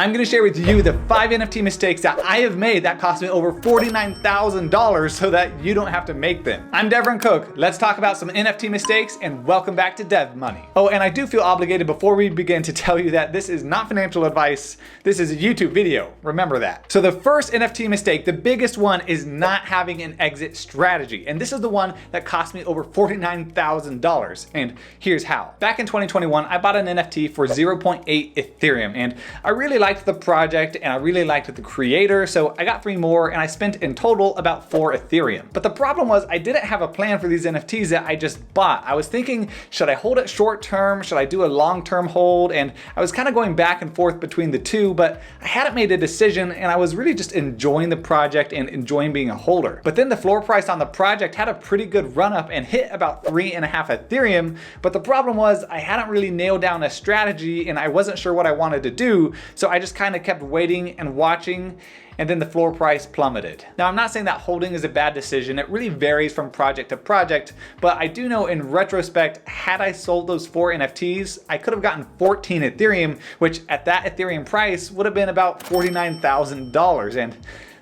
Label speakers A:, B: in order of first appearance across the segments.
A: I'm gonna share with you the 5 NFT mistakes that I have made that cost me over $49,000 so that you don't have to make them. I'm Devin Cook. Let's talk about some NFT mistakes and welcome back to Dev Money. Oh, and I do feel obligated before we begin to tell you that this is not financial advice. This is a YouTube video. Remember that. So the first NFT mistake, the biggest one, is not having an exit strategy. And this is the one that cost me over $49,000. And here's how. Back in 2021, I bought an NFT for 0.8 Ethereum and I really liked the project and I really liked the creator, so I got 3 more and I spent in total about 4 Ethereum. But the problem was I didn't have a plan for these NFTs that I just bought. I was thinking, should I hold it short term? Should I do a long term hold? And I was kind of going back and forth between the two, but I hadn't made a decision and I was really just enjoying the project and enjoying being a holder. But then the floor price on the project had a pretty good run up and hit about 3.5 Ethereum. But the problem was I hadn't really nailed down a strategy and I wasn't sure what I wanted to do. So I just kind of kept waiting and watching, and then the floor price plummeted. Now, I'm not saying that holding is a bad decision. It really varies from project to project, but I do know in retrospect, had I sold those 4 NFTs, I could have gotten 14 Ethereum, which at that Ethereum price would have been about $49,000. And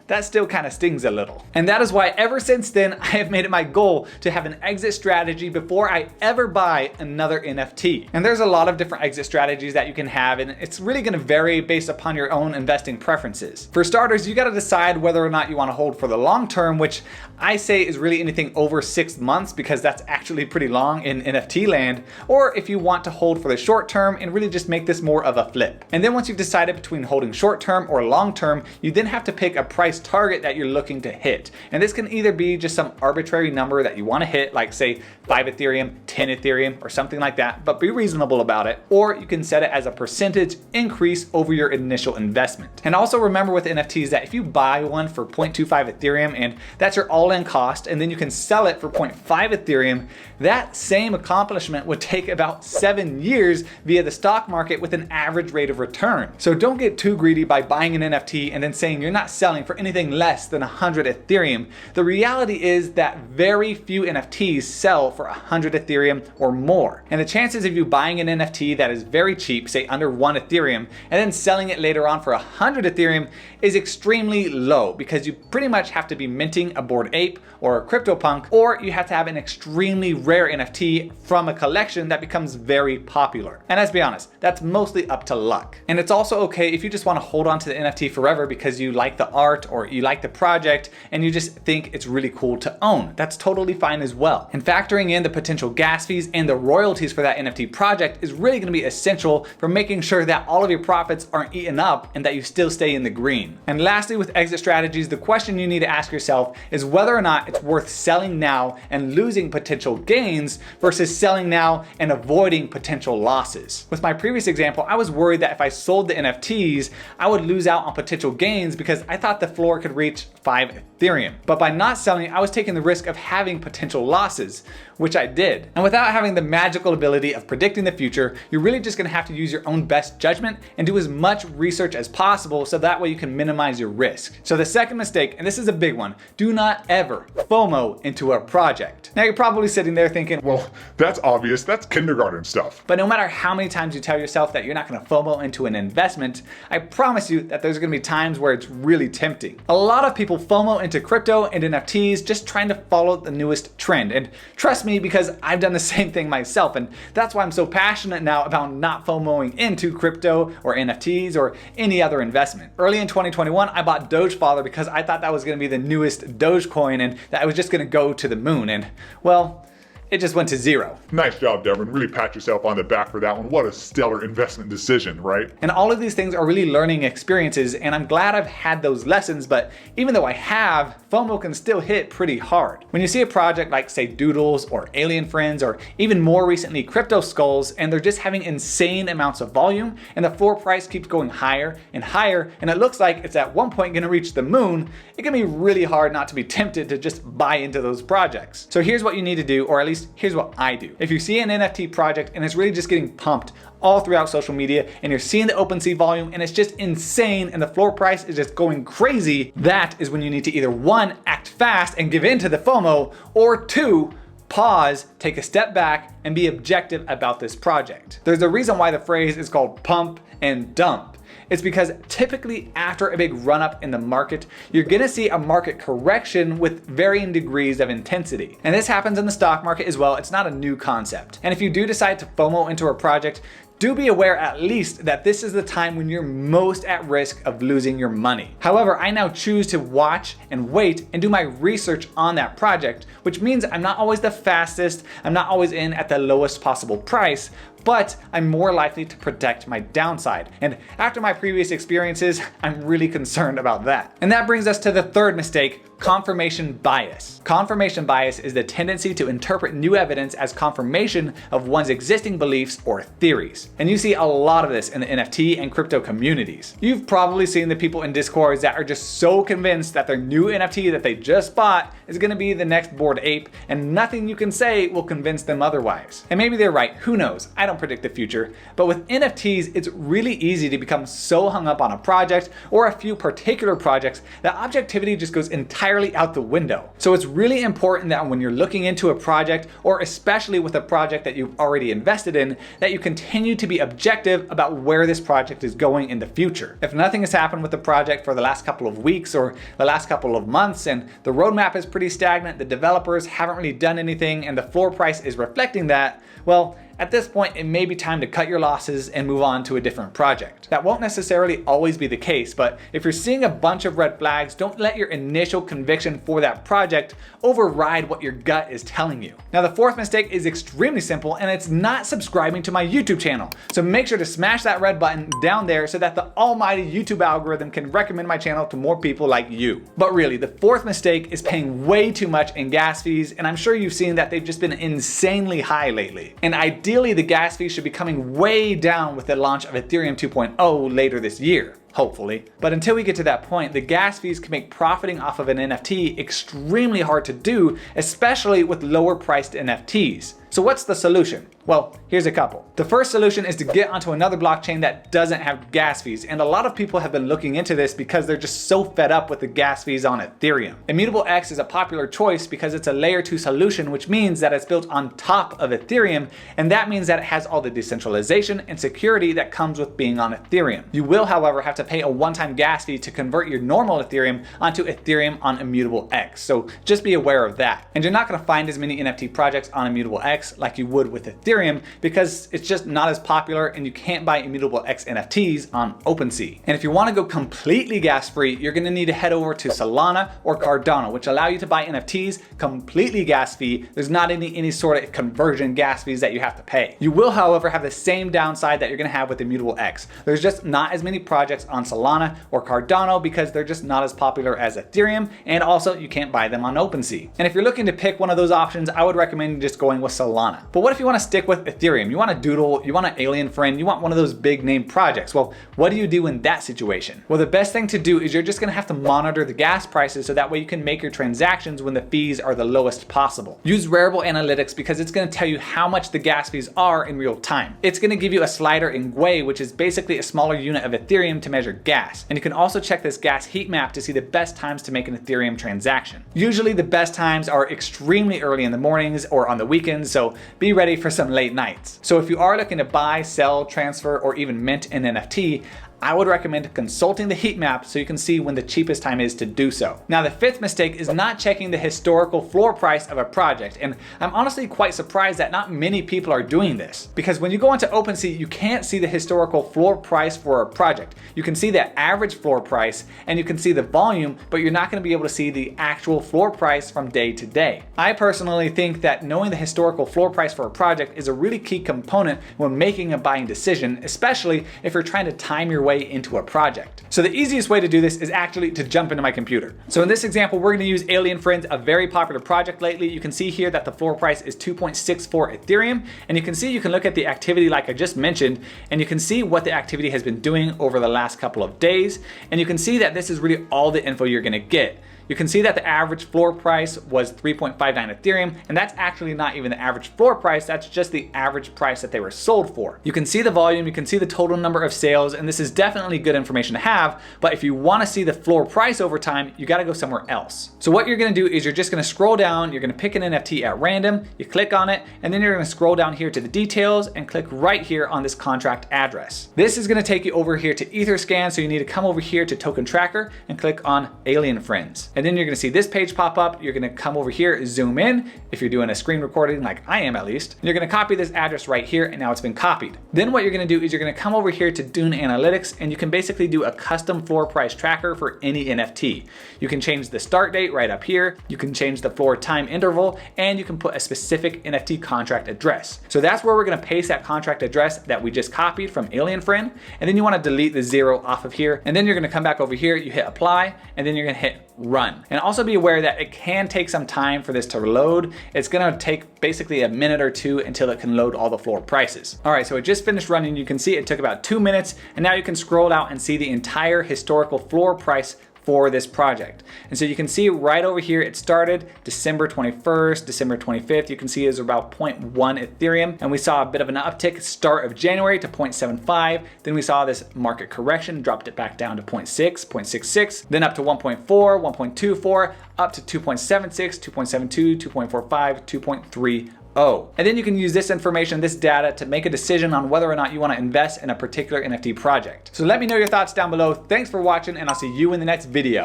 A: that still kind of stings a little. And that is why ever since then, I have made it my goal to have an exit strategy before I ever buy another NFT. And there's a lot of different exit strategies that you can have, and it's really gonna vary based upon your own investing preferences. For starters, you gotta decide whether or not you wanna hold for the long term, which I say is really anything over 6 months because that's actually pretty long in NFT land, or if you want to hold for the short term and really just make this more of a flip. And then once you've decided between holding short term or long term, you then have to pick a price target that you're looking to hit. And this can either be just some arbitrary number that you want to hit, like say 5 Ethereum, 10 Ethereum, or something like that, but be reasonable about it. Or you can set it as a percentage increase over your initial investment. And also remember with NFTs that if you buy one for 0.25 Ethereum and that's your all-in cost, and then you can sell it for 0.5 Ethereum, that same accomplishment would take about 7 years via the stock market with an average rate of return. So don't get too greedy by buying an NFT and then saying you're not selling for anything less than 100 Ethereum. The reality is that very few NFTs sell for 100 Ethereum or more. And the chances of you buying an NFT that is very cheap, say under 1 Ethereum, and then selling it later on for 100 Ethereum is extremely low because you pretty much have to be minting a Bored Ape or a CryptoPunk, or you have to have an extremely rare NFT from a collection that becomes very popular. And let's be honest, that's mostly up to luck. And it's also okay if you just want to hold on to the NFT forever because you like the art or you like the project and you just think it's really cool to own. That's totally fine as well. And factoring in the potential gas fees and the royalties for that NFT project is really going to be essential for making sure that all of your profits aren't eaten up and that you still stay in the green. And lastly, with exit strategies, the question you need to ask yourself is whether or not it's worth selling now and losing potential gains versus selling now and avoiding potential losses. With my previous example, I was worried that if I sold the NFTs, I would lose out on potential gains because I thought the floor could reach 5 Ethereum. But by not selling, I was taking the risk of having potential losses, which I did. And without having the magical ability of predicting the future, you're really just gonna have to use your own best judgment and do as much research as possible so that way you can minimize your risk. So the second mistake, and this is a big one, do not ever FOMO into a project. Now you're probably sitting there thinking,
B: well, that's obvious, that's kindergarten stuff.
A: But no matter how many times you tell yourself that you're not gonna FOMO into an investment, I promise you that there's gonna be times where it's really tempting. A lot of people FOMO into crypto and NFTs just trying to follow the newest trend. And trust me, because I've done the same thing myself, and that's why I'm so passionate now about not FOMOing into crypto or NFTs or any other investment. Early in 2021, I bought Dogefather because I thought that was gonna be the newest Dogecoin and that I was just gonna go to the moon. And well, it just went to zero.
B: Nice job, Devin. Really pat yourself on the back for that one. What a stellar investment decision, right?
A: And all of these things are really learning experiences, and I'm glad I've had those lessons, but even though I have, FOMO can still hit pretty hard. When you see a project like say Doodles or Alien Friends or even more recently Crypto Skulls, and they're just having insane amounts of volume and the floor price keeps going higher and higher, and it looks like it's at one point gonna reach the moon, it can be really hard not to be tempted to just buy into those projects. So here's what you need to do, or at least here's what I do. If you see an NFT project and it's really just getting pumped all throughout social media and you're seeing the OpenSea volume and it's just insane and the floor price is just going crazy, that is when you need to either 1, act fast and give in to the FOMO, or 2, pause, take a step back, and be objective about this project. There's a reason why the phrase is called pump and dump. It's because typically after a big run up in the market, you're gonna see a market correction with varying degrees of intensity. And this happens in the stock market as well. It's not a new concept. And if you do decide to FOMO into a project, do be aware at least that this is the time when you're most at risk of losing your money. However, I now choose to watch and wait and do my research on that project, which means I'm not always the fastest, I'm not always in at the lowest possible price, but I'm more likely to protect my downside. And after my previous experiences, I'm really concerned about that. And that brings us to the third mistake, confirmation bias. Confirmation bias is the tendency to interpret new evidence as confirmation of one's existing beliefs or theories. And you see a lot of this in the NFT and crypto communities. You've probably seen the people in Discord that are just so convinced that their new NFT that they just bought is gonna be the next Bored Ape, and nothing you can say will convince them otherwise. And maybe they're right, who knows? I don't predict the future. But with NFTs, it's really easy to become so hung up on a project or a few particular projects that objectivity just goes entirely out the window. So it's really important that when you're looking into a project, or especially with a project that you've already invested in, that you continue to be objective about where this project is going in the future. If nothing has happened with the project for the last couple of weeks or the last couple of months, and the roadmap is pretty stagnant, the developers haven't really done anything, and the floor price is reflecting that, well, at this point, it may be time to cut your losses and move on to a different project. That won't necessarily always be the case, but if you're seeing a bunch of red flags, don't let your initial conviction for that project override what your gut is telling you. Now, the fourth mistake is extremely simple, and it's not subscribing to my YouTube channel. So make sure to smash that red button down there so that the almighty YouTube algorithm can recommend my channel to more people like you. But really, the fourth mistake is paying way too much in gas fees, and I'm sure you've seen that they've just been insanely high lately. And ideally, the gas fees should be coming way down with the launch of Ethereum 2.0 later this year. Hopefully. But until we get to that point, the gas fees can make profiting off of an NFT extremely hard to do, especially with lower priced NFTs. So what's the solution? Well, here's a couple. The first solution is to get onto another blockchain that doesn't have gas fees, and a lot of people have been looking into this because they're just so fed up with the gas fees on Ethereum. Immutable X is a popular choice because it's a layer 2 solution, which means that it's built on top of Ethereum, and that means that it has all the decentralization and security that comes with being on Ethereum. You will, however, have to pay a one-time gas fee to convert your normal Ethereum onto Ethereum on Immutable X, so just be aware of that. And you're not going to find as many NFT projects on Immutable X like you would with Ethereum because it's just not as popular, and you can't buy Immutable X NFTs on OpenSea. And if you want to go completely gas free, you're going to need to head over to Solana or Cardano, which allow you to buy NFTs completely gas free. There's not any sort of conversion gas fees that you have to pay. You will, however, have the same downside that you're going to have with Immutable X. There's just not as many projects on Solana or Cardano because they're just not as popular as Ethereum, and also you can't buy them on OpenSea. And if you're looking to pick one of those options, I would recommend just going with Solana. But what if you want to stick with Ethereum? You want a Doodle, you want an Alien Friend, you want one of those big name projects. Well, what do you do in that situation? Well, the best thing to do is you're just going to have to monitor the gas prices so that way you can make your transactions when the fees are the lowest possible. Use Rarible Analytics because it's going to tell you how much the gas fees are in real time. It's going to give you a slider in Gwei, which is basically a smaller unit of Ethereum to measure gas. And you can also check this gas heat map to see the best times to make an Ethereum transaction. Usually the best times are extremely early in the mornings or on the weekends, so be ready for some late nights. So if you are looking to buy, sell, transfer, or even mint an NFT, I would recommend consulting the heat map so you can see when the cheapest time is to do so. Now, the fifth mistake is not checking the historical floor price of a project, and I'm honestly quite surprised that not many people are doing this, because when you go into OpenSea, you can't see the historical floor price for a project. You can see the average floor price and you can see the volume, but you're not going to be able to see the actual floor price from day to day. I personally think that knowing the historical floor price for a project is a really key component when making a buying decision, especially if you're trying to time your way into a project. So the easiest way to do this is actually to jump into my computer. So in this example, we're going to use Alien Friends, a very popular project lately. You can see here that the floor price is 2.64 Ethereum, and you can look at the activity like I just mentioned, and you can see what the activity has been doing over the last couple of days, and you can see that this is really all the info you're going to get. you can see that the average floor price was 3.59 Ethereum, and that's actually not even the average floor price, that's just the average price that they were sold for. You can see the volume, you can see the total number of sales, and this is definitely good information to have, but if you want to see the floor price over time, you got to go somewhere else. So what you're going to do is you're just going to scroll down, you're going to pick an NFT at random, you click on it, and then you're going to scroll down here to the details and click right here on this contract address. This is going to take you over here to Etherscan, so you need to come over here to Token Tracker and click on Alien Friends. And then you're going to see this page pop up, you're going to come over here, zoom in, if you're doing a screen recording like I am at least, you're going to copy this address right here, and now it's been copied. Then what you're going to do is you're going to come over here to Dune Analytics, and you can basically do a custom floor price tracker for any NFT. You can change the start date right up here, you can change the floor time interval, and you can put a specific NFT contract address. So that's where we're going to paste that contract address that we just copied from Alien Friend, and then you want to delete the 0 off of here, and then you're going to come back over here, you hit apply, and then you're going to hit run. And also be aware that it can take some time for this to load. It's going to take basically a minute or two until it can load all the floor prices. All right, so it just finished running. You can see it took about 2 minutes, and now you can scroll out and see the entire historical floor price for this project. And so you can see right over here, it started December 21st, December 25th. You can see it's about 0.1 Ethereum. And we saw a bit of an uptick start of January to 0.75. Then we saw this market correction, dropped it back down to 0.6, 0.66, then up to 1.4, 1.24, up to 2.76, 2.72, 2.45, 2.30. And then you can use this information, this data, to make a decision on whether or not you want to invest in a particular NFT project. So let me know your thoughts down below. Thanks for watching, and I'll see you in the next video.